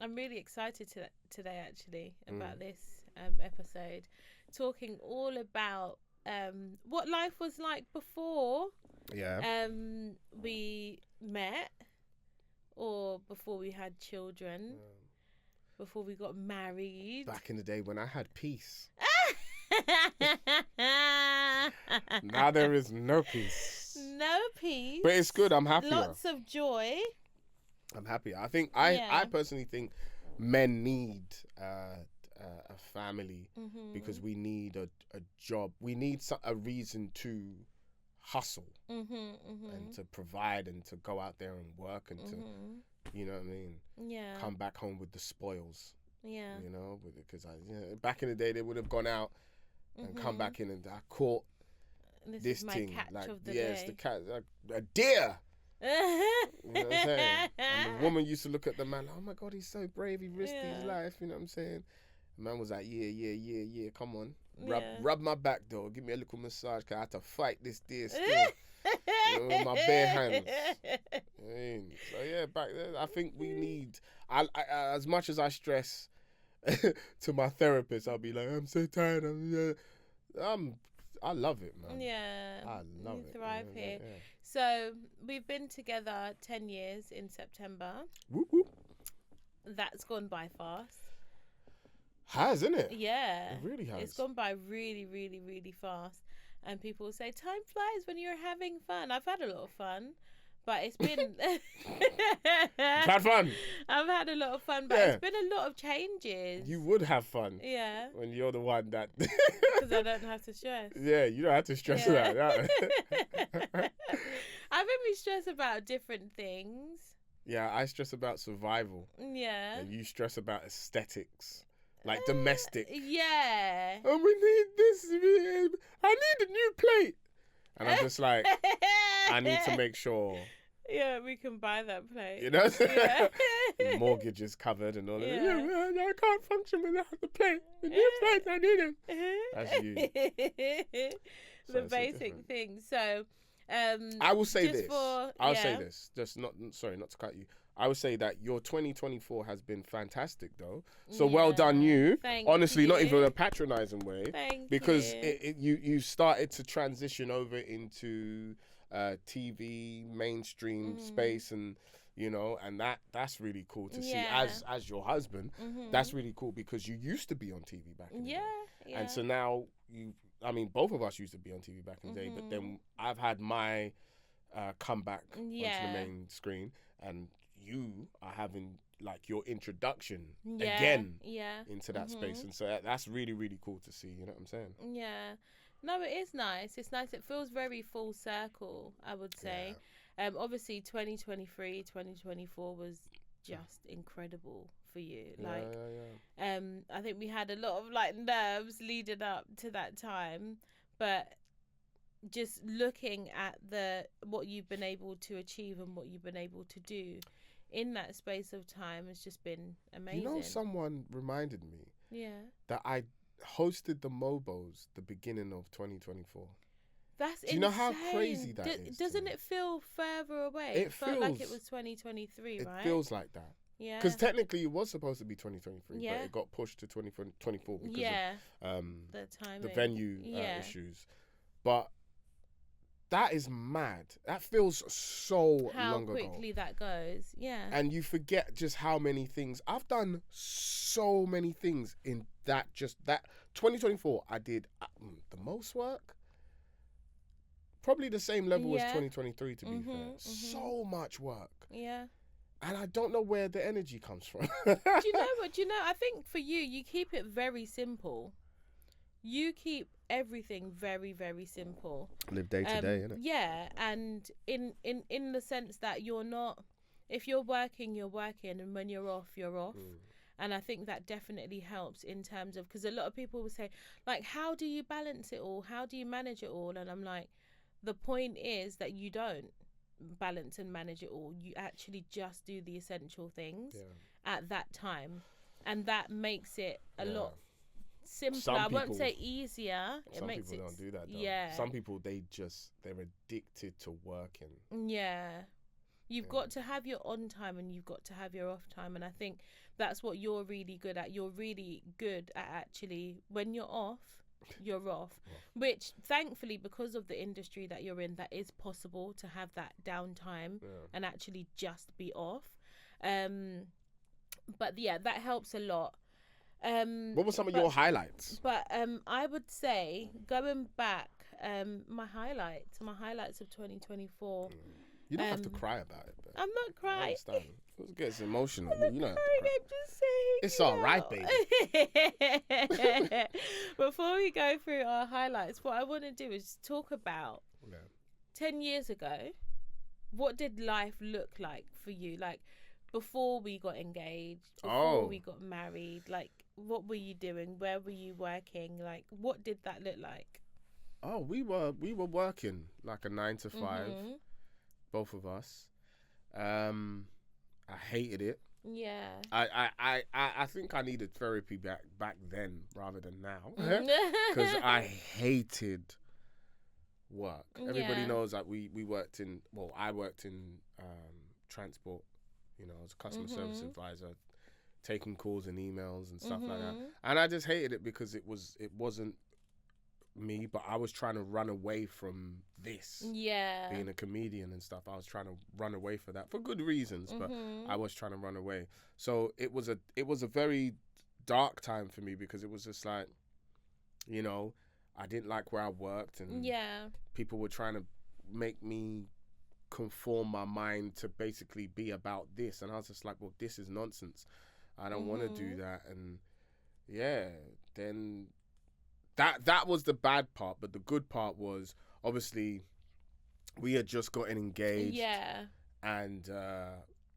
I'm really excited today actually about this episode, talking all about what life was like before we met, or before we had children, before we got married. Back in the day when I had peace. Now there is no peace. No peace. But it's good. I'm happier. Lots of joy. I'm happy. I personally think men need a family because we need a job. We need a reason to hustle and to provide and to go out there and work and to, you know what I mean? Yeah. Come back home with the spoils. Yeah. You know, because back in the day they would have gone out and come back in and I caught this is my thing. catch Like, of the it's day. the cat, a deer. You know what I'm saying? And the woman used to look at the man, oh my God, he's so brave, he risked his life, you know what I'm saying? The man was like, yeah, come on. Rub my back though, give me a little massage, cause I had to fight this deer still. You know, with my bare hands. I mean, so yeah, back then, I think we need, I as much as I stress to my therapist, I'll be like, I'm so tired, I love it, man. Yeah. I love it. You thrive here. Yeah. So we've been together 10 years in September. Whoop, whoop. That's gone by fast. Has, isn't it? Yeah. It really has. It's gone by really, really, really fast. And people say, time flies when you're having fun. I've had a lot of fun. But it's been... Had fun. I've had a lot of fun, but it's been a lot of changes. You would have fun. Yeah. When you're the one that... Because I don't have to stress. Yeah, you don't have to stress about that. I think we stress about different things. Yeah, I stress about survival. Yeah. And you stress about aesthetics. Like domestic. Yeah. Oh, we need this. I need a new plate. And I'm just like, I need to make sure. Yeah, we can buy that plate. You know? Yeah. The mortgage is covered and all of Yeah. that. I can't function without the plate. The new plate, I need it. That's you. The basic things. So, I will say this. I'll say this. Just not to cut you. I would say that your 2024 has been fantastic, though. So well done, you. Honestly, not even in a patronizing way, because you started to transition over into TV mainstream space, and you know, and that's really cool to see. As your husband, that's really cool because you used to be on TV back in the day, and so now both of us used to be on TV back in the day, but then I've had my comeback onto the main screen, and you are having like your introduction again into that space, and so that's really, really cool to see. You know what I'm saying? Yeah. No, it is nice. It's nice. It feels very full circle, I would say. Obviously, 2023, 2024 was just incredible for you. I think we had a lot of like nerves leading up to that time, but just looking at what you've been able to achieve and what you've been able to do in that space of time has just been amazing. You know, someone reminded me that I hosted the Mobos the beginning of 2024. That's insane. Do you know how crazy that is? Doesn't it feel further away? It felt like it was 2023, right? It feels like that. Yeah. Because technically it was supposed to be 2023, but it got pushed to 2024 because of the venue issues. But that is mad. That feels so long ago. How quickly that goes. Yeah. And you forget just how many things. I've done so many things in that 2024. I did the most work. Probably the same level as 2023, to be fair. So much work. Yeah. And I don't know where the energy comes from. Do you know what? I think for you keep it very simple. You keep everything very, very simple. Live day to day, innit? Yeah, and in the sense that you're not, if you're working, you're working, and when you're off, you're off. And I think that definitely helps in terms of, because a lot of people will say, like, how do you balance it all? How do you manage it all? And I'm like, the point is that you don't balance and manage it all. You actually just do the essential things at that time. And that makes it a lot simpler. I won't say easier. Some people don't do that though. Some people, they're addicted to working. Yeah. You've got to have your on time and you've got to have your off time. And I think that's what you're really good at. You're really good at actually, when you're off, you're off. Which, thankfully, because of the industry that you're in, that is possible to have that downtime and actually just be off. But yeah, that helps a lot. What were some of your highlights? But I would say, going back, my highlights of 2024. You don't have to cry about it. But I'm not crying. I understand. It gets emotional. I'm not crying. I'm just saying. It's all right, baby. Before we go through our highlights, what I want to do is talk about 10 years ago. What did life look like for you? Like, before we got engaged, before we got married, like, what were you doing? Where were you working? Like, what did that look like? Oh, we were working like a 9 to 5, both of us. I hated it. Yeah. I think I needed therapy back then rather than now, because I hated work. Everybody knows that we worked in. Well, I worked in transport. You know, as a customer service advisor, taking calls and emails and stuff like that. And I just hated it because it wasn't me, but I was trying to run away from this. Yeah. Being a comedian and stuff, I was trying to run away for that for good reasons, but I was trying to run away. So it was a very dark time for me because it was just like, you know, I didn't like where I worked and people were trying to make me conform my mind to basically be about this, and I was just like, well, this is nonsense. I don't want to do that. And then that was the bad part, but the good part was obviously we had just gotten engaged and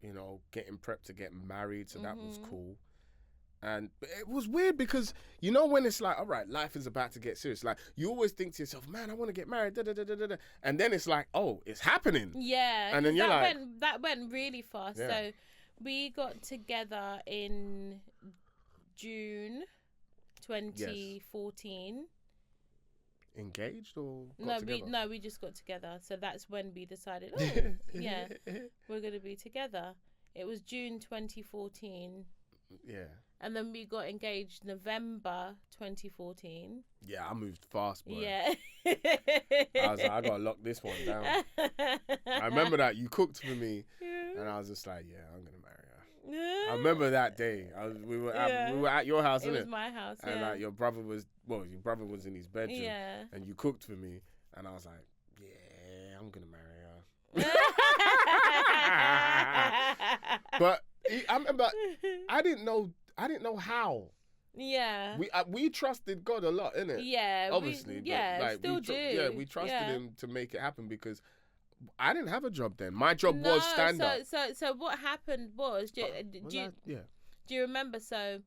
you know, getting prepped to get married, so that was cool. And it was weird because, you know, when it's like, all right, life is about to get serious, like, you always think to yourself, man, I want to get married, da, da, da, da, da. And then it's like, oh, it's happening. Yeah. And then you're like... that went really fast. Yeah. So we got together in June 2014. Engaged or together? We just got together. So that's when we decided, we're going to be together. It was June 2014. Yeah. And then we got engaged November 2014. Yeah, I moved fast, boy. Yeah. I was like, I gotta lock this one down. I remember that you cooked for me, and I was just like, yeah, I'm gonna marry her. I remember that day. We were at your house, innit? It was my house, and like your brother was in his bedroom, and you cooked for me, and I was like, yeah, I'm gonna marry her. But I remember, I didn't know how. Yeah. We trusted God a lot, innit? Yeah. Obviously. Still do. Yeah, we trusted him to make it happen because I didn't have a job then. My job was stand up. So what happened was, do you remember? So,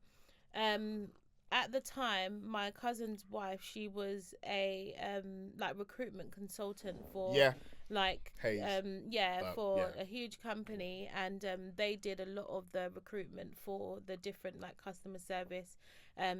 at the time, my cousin's wife, she was a like recruitment consultant for Hayes. A huge company, and they did a lot of the recruitment for the different like customer service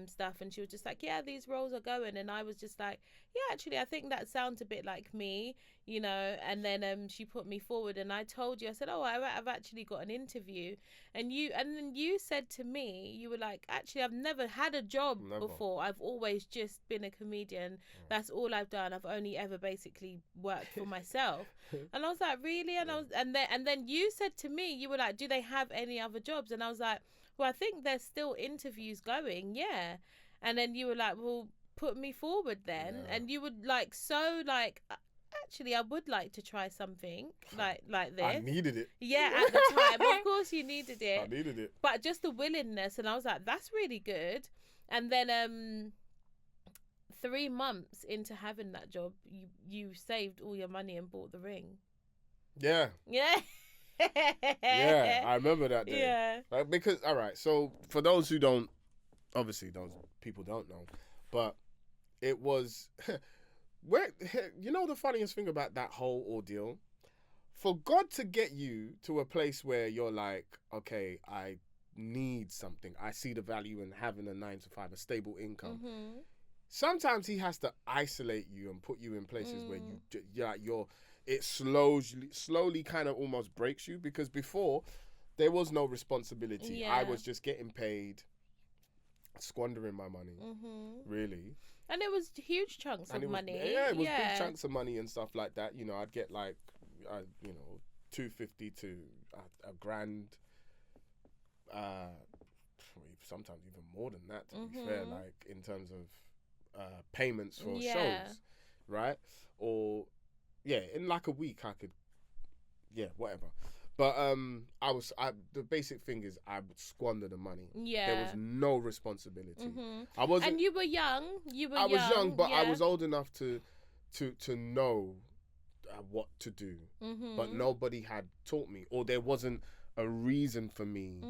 stuff, and she was just like, yeah, these roles are going, and I was just like, yeah, actually I think that sounds a bit like me, you know. And then she put me forward, and I told you, I said, oh, I've actually got an interview, and then you said to me, you were like, actually I've never had a job before, I've always just been a comedian, that's all I've done, I've only ever basically worked for myself. And I was like, really? And then you said to me, you were like, do they have any other jobs? And I was like, well, I think there's still interviews going, yeah. And then you were like, well, put me forward then. And you would like, so like, actually I would like to try something like this. I needed it. Yeah, at the time. Of course you needed it. I needed it. But just the willingness, and I was like, that's really good. And then 3 months into having that job, you saved all your money and bought the ring. Yeah. Yeah. Yeah, I remember that day. Yeah. Like, because, all right, so for those who don't, obviously those people don't know, but it was, you know the funniest thing about that whole ordeal? For God to get you to a place where you're like, okay, I need something. I see the value in having a 9 to 5, a stable income. Sometimes he has to isolate you and put you in places where it slowly kind of almost breaks you, because before there was no responsibility. Yeah. I was just getting paid, squandering my money, really. And it was huge chunks of money. It was big chunks of money and stuff like that. You know, I'd get like, $250 to $1,000. Sometimes even more than that, to be fair, like in terms of payments for shows, right? Or in like a week I could, whatever. But the basic thing is I would squander the money. Yeah. There was no responsibility. I wasn't. And you were young. I was young, but I was old enough to know what to do. But nobody had taught me, or there wasn't a reason for me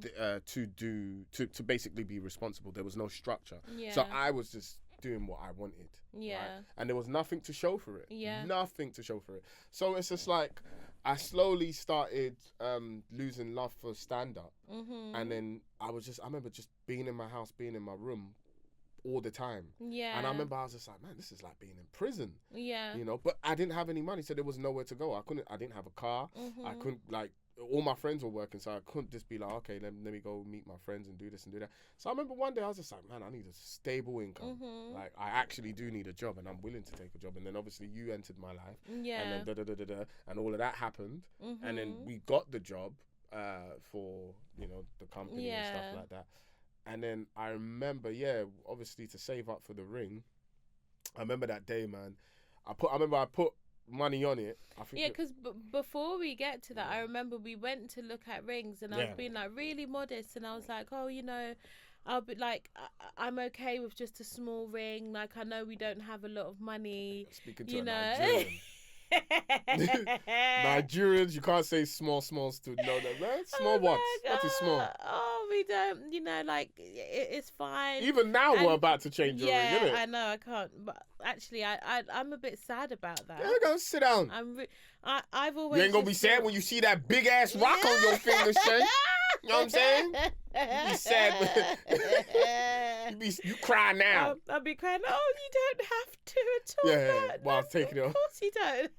to basically be responsible. There was no structure. Yeah. So I was just doing what I wanted. Yeah. Right? And there was nothing to show for it. Yeah. Nothing to show for it. So it's just like I slowly started losing love for stand-up. And then I remember just being in my house, being in my room all the time. Yeah. And I remember I was just like, man, this is like being in prison. Yeah. You know, but I didn't have any money, so there was nowhere to go. I didn't have a car. I couldn't, like, all my friends were working, so I couldn't just be like, okay, let me go meet my friends and do this and do that. So I remember one day I was just like, man, I need a stable income. Like, I actually do need a job, and I'm willing to take a job. And then obviously you entered my life. Yeah. And then and all of that happened. And then we got the job for, the company and stuff like that. And then I remember, obviously to save up for the ring, I remember that day, man. I put money on it. I think because before we get to that, I remember we went to look at rings, and I was being like really modest, and I was like, oh, I'll be like, I'm okay with just a small ring. Like, I know we don't have a lot of money. Speaking to a Nigerian. Nigerians, you can't say small to know that, man. Small ones. That is small. Oh, we don't, it's fine. Even now we're about to change your ring, isn't it? I know, I can't. But actually, I'm a bit sad about that. Yeah, go sit down. I've always. You ain't gonna be sad when you see that big ass rock on your finger, Shay. You know what I'm saying? You be sad. You cry now. I'll be crying. Oh, you don't have to at all. Yeah, while taking it off. Of course you don't.